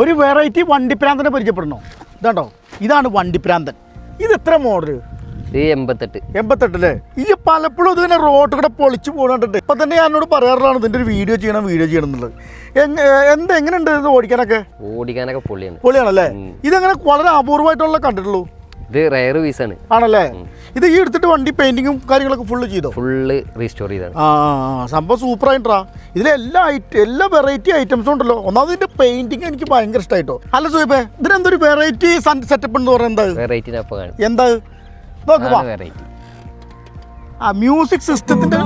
ഒരു വെറൈറ്റി വണ്ടിപ്രാന്തനെ പരിചയപ്പെടണോ? ഇതാണ്ടോ, ഇതാണ് വണ്ടിപ്രാന്തൻ. ഇത് എത്ര മോഡൽ? 88 അല്ലേ? ഈ പലപ്പോഴും ഇതിങ്ങനെ റോഡ് കൂടെ പൊളിച്ച് പോകണ്ടിട്ട് ഇപ്പം തന്നെ എന്നോട് പറയാറുള്ളതാണ് ഇതിൻ്റെ ഒരു വീഡിയോ ചെയ്യണം എന്നുള്ളത്. എങ്ങനെയുണ്ട് ഇത് ഓടിക്കാനൊക്കെ പൊളിയാണല്ലേ? ഇതെങ്ങനെ വളരെ അപൂർവമായിട്ടുള്ള കണ്ടിട്ടുള്ളൂ. ഇത് റയർ പീസാണ് ആണല്ലേ? ഇത് ഈ എടുത്തിട്ട് വണ്ടി പെയിന്റിങ്ങും കാര്യങ്ങളൊക്കെ ഫുള്ള് റീസ്റ്റോർ ചെയ്താണ്. സംഭവം സൂപ്പർ ആയിട്ടാ. എല്ലാ വെറൈറ്റി ഐറ്റംസും ഉണ്ടല്ലോ. ഒന്നാമത് ഇതിന്റെ പെയിന്റിങ് എനിക്ക് ഭയങ്കര ഇഷ്ടമായിട്ടോ. അല്ല സുഹൈബേ, ഇതിനെന്തൊരു വെറൈറ്റി സെറ്റപ്പ് എന്ന് പറയുന്നത് എന്താ നോക്കുവാ? മ്യൂസിക് സിസ്റ്റത്തിന്റെ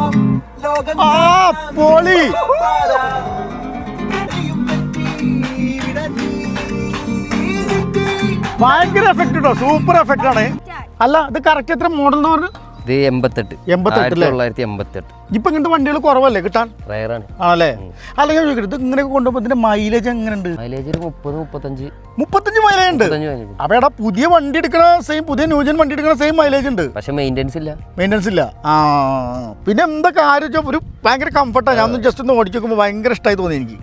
പൊളി, ഭയങ്കര എഫക്ട് കേട്ടോ, സൂപ്പർ എഫക്റ്റ് ആണ്. അല്ല, ഇത് കറക്റ്റ് എത്ര മോഡൽ എന്ന് പറഞ്ഞു? ഇത് 1988. ഇപ്പൊ ഇങ്ങനത്തെ വണ്ടികൾ കുറവല്ലേ കിട്ടാൻ? ആണല്ലേ? അല്ലെങ്കിൽ ചോദിക്കട്ടെ, ഇത് ഇങ്ങനെയൊക്കെ കൊണ്ടുപോകുമ്പോൾ ഇതിന്റെ മൈലേജ് എങ്ങനെയുണ്ട്? മൈലേജ് 35 മൈലേജ് ഉണ്ട്. അപ്പൊ എടാ, പുതിയ വണ്ടി എടുക്കണ സെയിം, പുതിയ ന്യൂജൻ വണ്ടി എടുക്കണ സെയിം മൈലേജ് ഉണ്ട്, പക്ഷെ മെയിൻ്റെനൻസ് ഇല്ല. പിന്നെ എന്താ കാര്യം, ഒരു ഭയങ്കര കംഫർട്ടാണ്. ഞാൻ ഒന്ന് ജസ്റ്റ് ഒന്ന് ഓടിച്ചു നോക്കുമ്പോൾ ഭയങ്കര ഇഷ്ടമായി തോന്നി, എനിക്ക്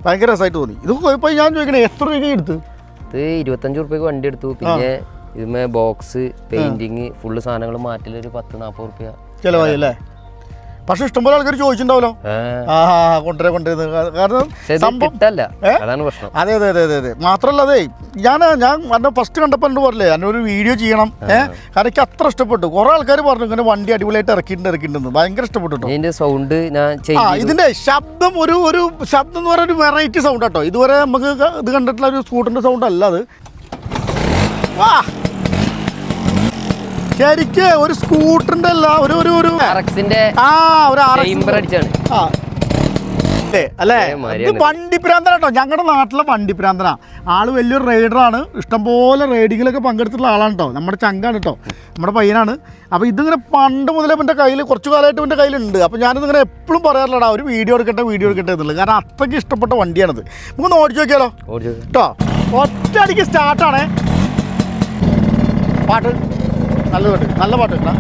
ഭയങ്കര രസമായിട്ട് തോന്നി. ഇത് പോയപ്പോൾ ഞാൻ ചോദിക്കണേ, എത്ര രൂപ എടുത്ത്? ഇത് 25 റുപ്യക്ക് വണ്ടി എടുത്തു. പിന്നെ ഇതിമേ ബോക്സ്, പെയിന്റിങ്, ഫുള്ള് സാധനങ്ങൾ മാറ്റലൊരു 10-40 റുപ്യ ചിലവായി അല്ലേ? പക്ഷെ ഇഷ്ടംപോലെ ആൾക്കാർ ചോദിച്ചിട്ടുണ്ടാവല്ലോ കൊണ്ടുവരുന്നത്. കാരണം അതാണ് പ്രശ്നം. അതെ. മാത്രല്ല, അതെ, ഞാൻ എന്നെ ഫസ്റ്റ് കണ്ടപ്പോൾ എന്നോട് പറഞ്ഞില്ലേ എന്നൊരു വീഡിയോ ചെയ്യണം. കാരണം എനിക്ക് അത്ര ഇഷ്ടപ്പെട്ടു. കുറെ ആൾക്കാർ പറഞ്ഞു ഇങ്ങനെ വണ്ടി അടിപൊളിയായിട്ട് ഇറക്കിയിട്ടുണ്ട്, ഭയങ്കര ഇഷ്ടപ്പെട്ടു. ഇതിന്റെ സൗണ്ട് ഇതിന്റെ ശബ്ദം ഒരു ശബ്ദം എന്ന് പറയുന്ന ഒരു വെറൈറ്റി സൗണ്ട് കേട്ടോ. ഇതുവരെ നമുക്ക് ഇത് കണ്ടിട്ടുള്ള ഒരു സ്കൂട്ടറിന്റെ സൗണ്ട് അല്ല അത്. ശരിക്ക് ഒരു സ്കൂട്ടറിന്റെ അല്ല, ഒരു അല്ലേ? ഇത് വണ്ടിപ്രാന്തന കേട്ടോ, ഞങ്ങളുടെ നാട്ടിലെ വണ്ടിപ്രാന്തനാ. ആള് വലിയൊരു റൈഡറാണ്, ഇഷ്ടംപോലെ റൈഡിങ്ങിലൊക്കെ പങ്കെടുത്തിട്ടുള്ള ആളാണ് കേട്ടോ. നമ്മുടെ ചങ്കാണ് കേട്ടോ, നമ്മുടെ പയ്യനാണ്. അപ്പോൾ ഇതിങ്ങനെ പണ്ട് മുതലേ എൻ്റെ കയ്യിൽ, കുറച്ച് കാലമായിട്ട് എൻ്റെ കയ്യിലുണ്ട്. അപ്പോൾ ഞാനിതിങ്ങനെ എപ്പോഴും പറയാറില്ലടാ, ഒരു വീഡിയോ എടുക്കട്ടെ എന്നുള്ളത്. കാരണം അത്രയ്ക്ക് ഇഷ്ടപ്പെട്ട വണ്ടിയാണിത്. നമുക്കൊന്ന് ഓടിച്ചു നോക്കിയാലോ കേട്ടോ? ഒറ്റയടിക്ക് സ്റ്റാർട്ടാണേ. പാട്ട് നല്ല പാട്ട് കേട്ടോ.